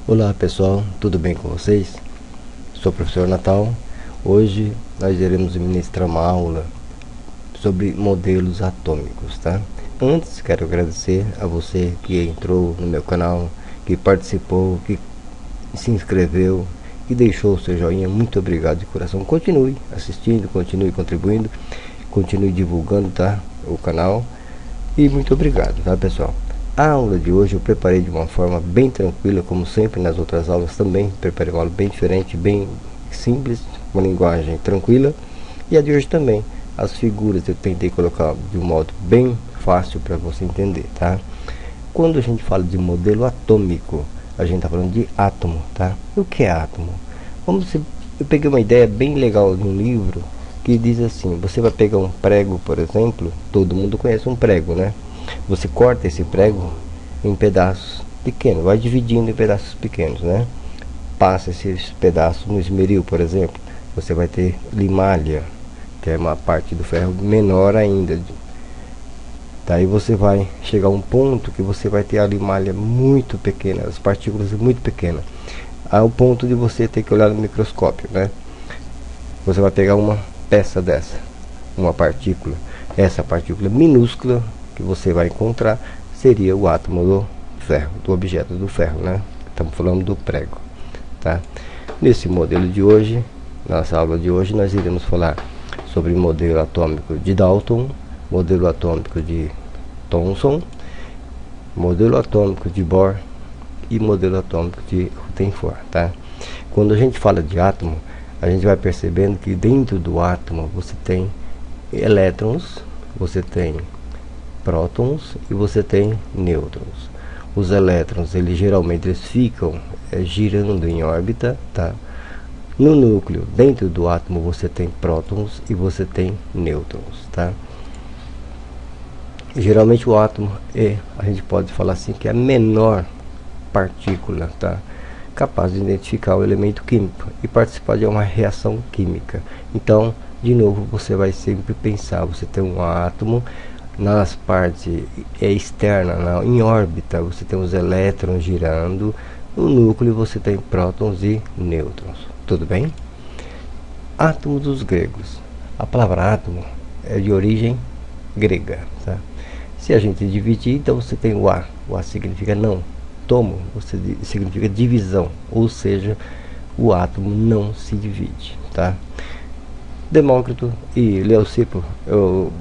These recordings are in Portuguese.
Olá pessoal, tudo bem com vocês? Sou o professor Natal. Hoje nós iremos ministrar uma aula sobre modelos atômicos, tá? Antes quero agradecer a você que entrou no meu canal, que participou, que se inscreveu, que deixou o seu joinha. Muito obrigado de coração. Continue assistindo, continue contribuindo, continue divulgando, tá? O canal. E muito obrigado, tá pessoal? A aula de hoje eu preparei de uma forma bem tranquila, como sempre nas outras aulas também. Preparei uma aula bem diferente, bem simples, uma linguagem tranquila. E a de hoje também, as figuras eu tentei colocar de um modo bem fácil para você entender, tá? Quando a gente fala de modelo atômico, a gente está falando de átomo, tá? O que é átomo? Eu peguei uma ideia bem legal de um livro que diz assim: você vai pegar um prego, por exemplo. Todo mundo conhece um prego, né? Você corta esse prego em pedaços pequenos, vai dividindo em pedaços pequenos, né? Passa esses pedaços no esmeril, por exemplo. Você vai ter limalha, que é uma parte do ferro menor ainda. Daí você vai chegar a um ponto que você vai ter a limalha muito pequena, as partículas muito pequenas, ao ponto de você ter que olhar no microscópio, né? Você vai pegar uma peça dessa, uma partícula. Essa partícula minúscula que você vai encontrar seria o átomo do ferro, do objeto do ferro, né? Estamos falando do prego, tá? Nesse modelo de hoje, nossa aula de hoje, nós iremos falar sobre o modelo atômico de Dalton, modelo atômico de Thomson, modelo atômico de Bohr e modelo atômico de Rutherford, tá? Quando a gente fala de átomo, a gente vai percebendo que dentro do átomo você tem elétrons, você tem prótons e você tem nêutrons. Os elétrons, geralmente ficam girando em órbita, tá? No núcleo, dentro do átomo, você tem prótons e você tem nêutrons, tá? Geralmente o átomo a gente pode falar assim, que é a menor partícula, tá? Capaz de identificar o elemento químico e participar de uma reação química. Então, de novo, você vai sempre pensar, você tem um átomo, nas partes externas, em órbita, você tem os elétrons girando, no núcleo você tem prótons e nêutrons, tudo bem? Átomo dos gregos. A palavra átomo é de origem grega, tá? Se a gente dividir, então você tem o A significa não, tomo, você significa divisão, ou seja, o átomo não se divide, tá? Demócrito e Leucipo,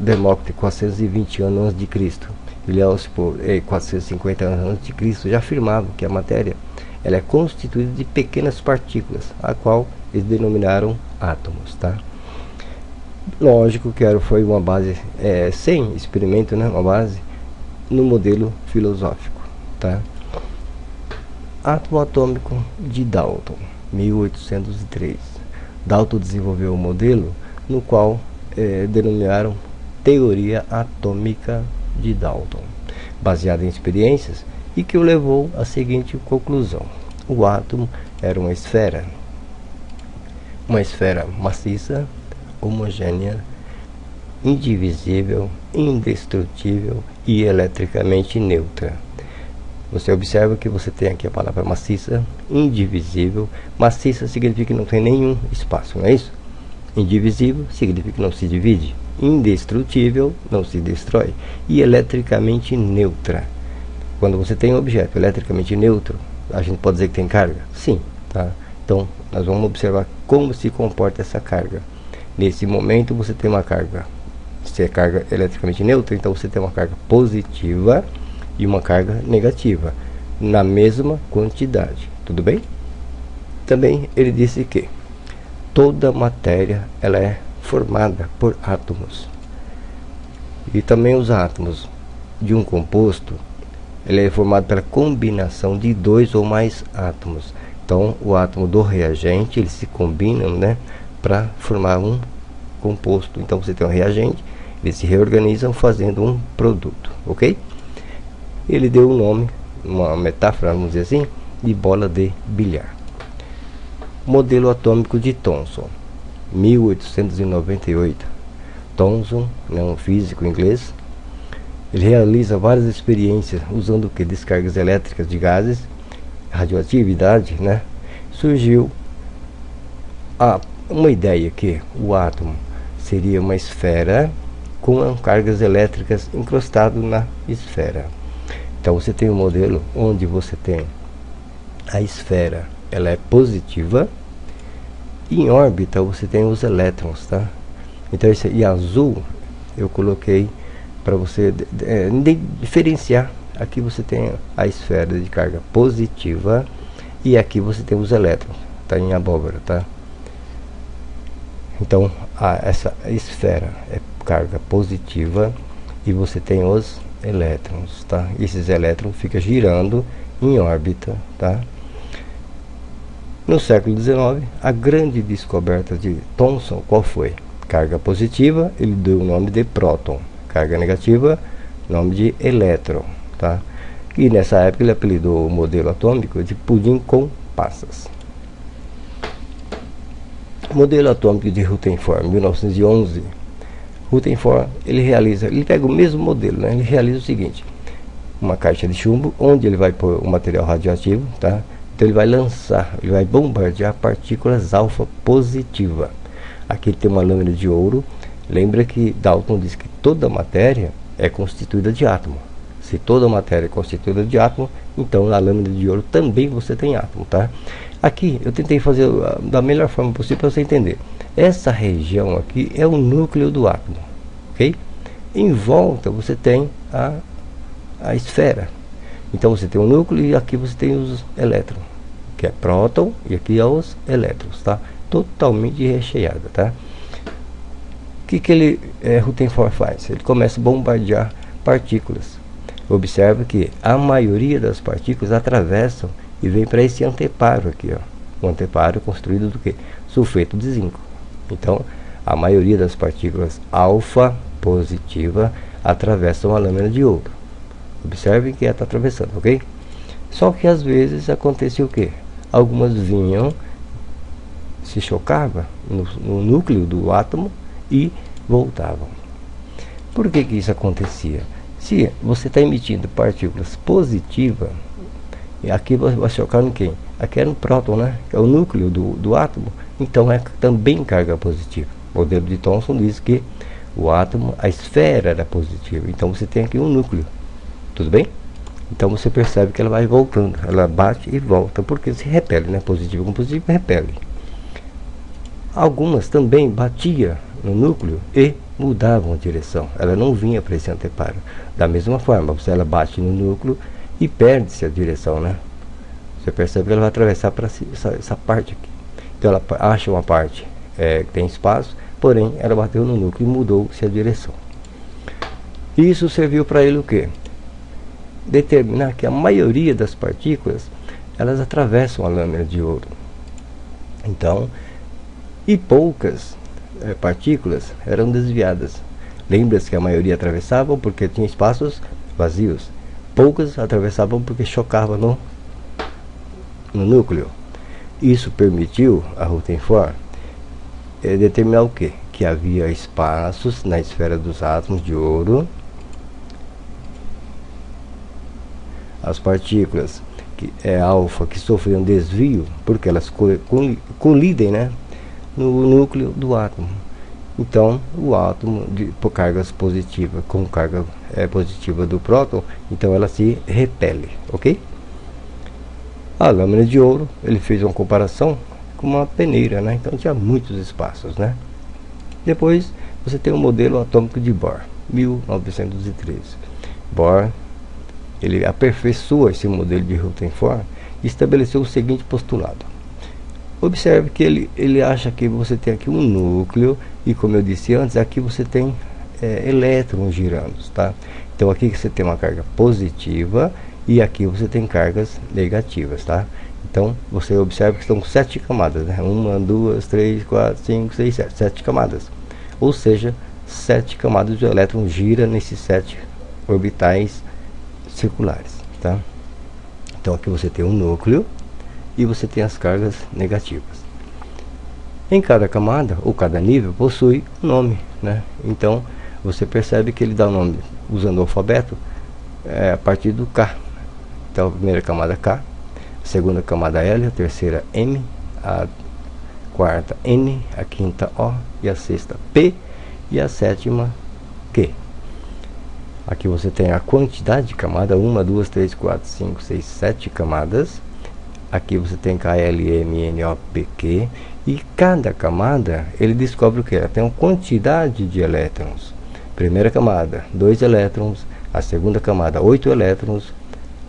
Demócrito 420 anos antes de Cristo e Leucipo 450 anos antes de Cristo já afirmavam que a matéria ela é constituída de pequenas partículas, a qual eles denominaram átomos, tá? Lógico que foi uma base sem experimento, né? Uma base no modelo filosófico, tá? Átomo atômico de Dalton, 1803. Dalton desenvolveu um modelo no qual denominaram teoria atômica de Dalton, baseada em experiências, e que o levou à seguinte conclusão: o átomo era uma esfera maciça, homogênea, indivisível, indestrutível e eletricamente neutra. Você observa que você tem aqui a palavra maciça, indivisível. Maciça significa que não tem nenhum espaço, não é isso? Indivisível significa que não se divide. Indestrutível, não se destrói. E eletricamente neutra. Quando você tem um objeto eletricamente neutro, a gente pode dizer que tem carga? Sim, tá? Então, nós vamos observar como se comporta essa carga. Nesse momento, você tem uma carga. Se é carga eletricamente neutra, então você tem uma carga positiva e uma carga negativa na mesma quantidade, tudo bem? Também ele disse que toda matéria ela é formada por átomos, e também os átomos de um composto ele é formado pela combinação de dois ou mais átomos. Então o átomo do reagente eles se combinam, né, para formar um composto. Então você tem um reagente, eles se reorganizam fazendo um produto, ok? Ele deu o nome, uma metáfora, vamos dizer assim, de bola de bilhar. Modelo atômico de Thomson, 1898. Thomson, um físico inglês, ele realiza várias experiências usando o que? Descargas elétricas de gases radioatividade, né, surgiu uma ideia que o átomo seria uma esfera com cargas elétricas encrostado na esfera. Então você tem um modelo onde você tem a esfera, ela é positiva, e em órbita você tem os elétrons, tá? Então esse em azul eu coloquei para você diferenciar. Aqui você tem a esfera de carga positiva e aqui você tem os elétrons, tá em abóbora, tá? Então essa esfera é carga positiva e você tem os elétrons, tá? Esses elétrons ficam girando em órbita, tá? No século XIX, a grande descoberta de Thomson, qual foi? Carga positiva, ele deu o nome de próton. Carga negativa, nome de elétron, tá? E nessa época ele apelidou o modelo atômico de pudim com passas. O modelo atômico de Rutherford, 1911. Rutherford, ele pega o mesmo modelo, né? Ele realiza o seguinte: uma caixa de chumbo, onde ele vai pôr o material radioativo, tá? Então ele vai lançar, ele vai bombardear partículas alfa positiva. Aqui ele tem uma lâmina de ouro. Lembra que Dalton disse que toda matéria é constituída de átomo. Se toda matéria é constituída de átomo, então na lâmina de ouro também você tem átomo, tá? Aqui eu tentei fazer da melhor forma possível para você entender. Essa região aqui é o núcleo do átomo, ok? Em volta você tem a esfera. Então você tem o núcleo e aqui você tem os elétrons, que é próton, e aqui é os elétrons, tá? Totalmente recheada, tá? O que Rutherford faz? Ele começa a bombardear partículas. Observe que a maioria das partículas atravessam e vem para esse anteparo aqui, ó. O anteparo é construído do que? Sulfeto de zinco. Então, a maioria das partículas alfa positiva atravessam a lâmina de ouro. Observe que ela está atravessando, ok? Só que às vezes acontecia o que? Algumas vinham, se chocavam no núcleo do átomo e voltavam. Por que isso acontecia? Se você está emitindo partículas positivas, e aqui vai chocar no quem? Aqui é no próton, né? Que é o núcleo do átomo. Então é também carga positiva. O modelo de Thomson diz que o átomo, a esfera era positiva. Então você tem aqui um núcleo. Tudo bem? Então você percebe que ela vai voltando. Ela bate e volta, porque se repele, né? Positivo com positivo repele. Algumas também batiam no núcleo e mudavam a direção. Ela não vinha para esse anteparo. Da mesma forma, ela bate no núcleo e perde-se a direção, né? Você percebe que ela vai atravessar para essa parte aqui. Então ela acha uma parte que tem espaço, porém ela bateu no núcleo e mudou-se a direção. Isso serviu para ele o quê? Determinar que a maioria das partículas elas atravessam a lâmina de ouro. Então, e poucas partículas eram desviadas. Lembra-se que a maioria atravessavam porque tinha espaços vazios. Poucas atravessavam porque chocavam no núcleo. Isso permitiu a Rutherford determinar o quê? Que havia espaços na esfera dos átomos de ouro. As partículas alfa que sofriam desvio porque elas colidem, né, no núcleo do átomo. Então o átomo por cargas positivas com carga positiva do próton, então ela se repele, ok? A lâmina de ouro, ele fez uma comparação com uma peneira, né? Então tinha muitos espaços, né? Depois você tem o modelo atômico de Bohr, 1913. Bohr, ele aperfeiçoa esse modelo de Rutherford e estabeleceu o seguinte postulado. Observe que ele acha que você tem aqui um núcleo e, como eu disse antes, aqui você tem elétrons girando, tá? Então aqui você tem uma carga positiva e aqui você tem cargas negativas, tá? Então você observa que são 7 camadas, né? 1, 2, 3, 4, 5, 6, 7, 7 camadas. Ou seja, 7 camadas de elétron gira nesses 7 orbitais circulares, tá? Então aqui você tem um núcleo e você tem as cargas negativas. Em cada camada ou cada nível possui um nome, né? Então você percebe que ele dá o nome usando o alfabeto a partir do K. Então a primeira camada K, segunda camada L, a terceira M, a quarta N, a quinta O e a sexta P e a sétima Q. Aqui você tem a quantidade de camada, 1, 2, 3, 4, 5, 6, 7 camadas. Aqui você tem K, L, M, N, O, P, Q. E cada camada, ele descobre o que? Ela tem uma quantidade de elétrons. Primeira camada, 2 elétrons. A segunda camada, 8 elétrons.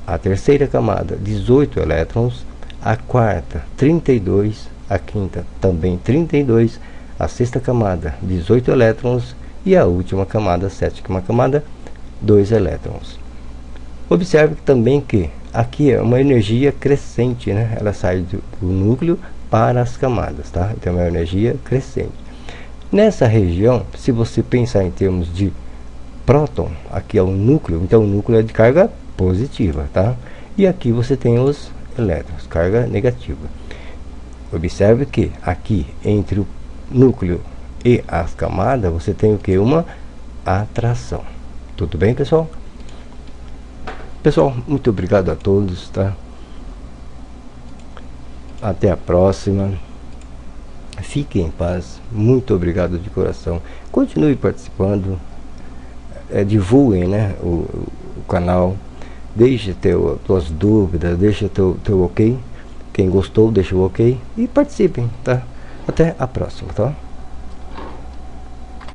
A terceira camada, 18 elétrons. A quarta, 32. A quinta, também 32. A sexta camada, 18 elétrons. E a última camada, a sétima camada, 2 elétrons. Observe também que aqui é uma energia crescente, né? Ela sai do núcleo para as camadas, tá? Então é uma energia crescente. Nessa região, se você pensar em termos de próton, aqui é o núcleo, então o núcleo é de carga positiva, tá? E aqui você tem os elétrons, carga negativa. Observe que aqui entre o núcleo e as camadas você tem o que? Uma atração. Tudo bem, pessoal? Pessoal, muito obrigado a todos, tá? Até a próxima. Fiquem em paz. Muito obrigado de coração. Continue participando. Divulguem, né, o canal. Deixe tuas dúvidas. Deixe teu ok. Quem gostou, deixa o ok. E participem, tá? Até a próxima, tá?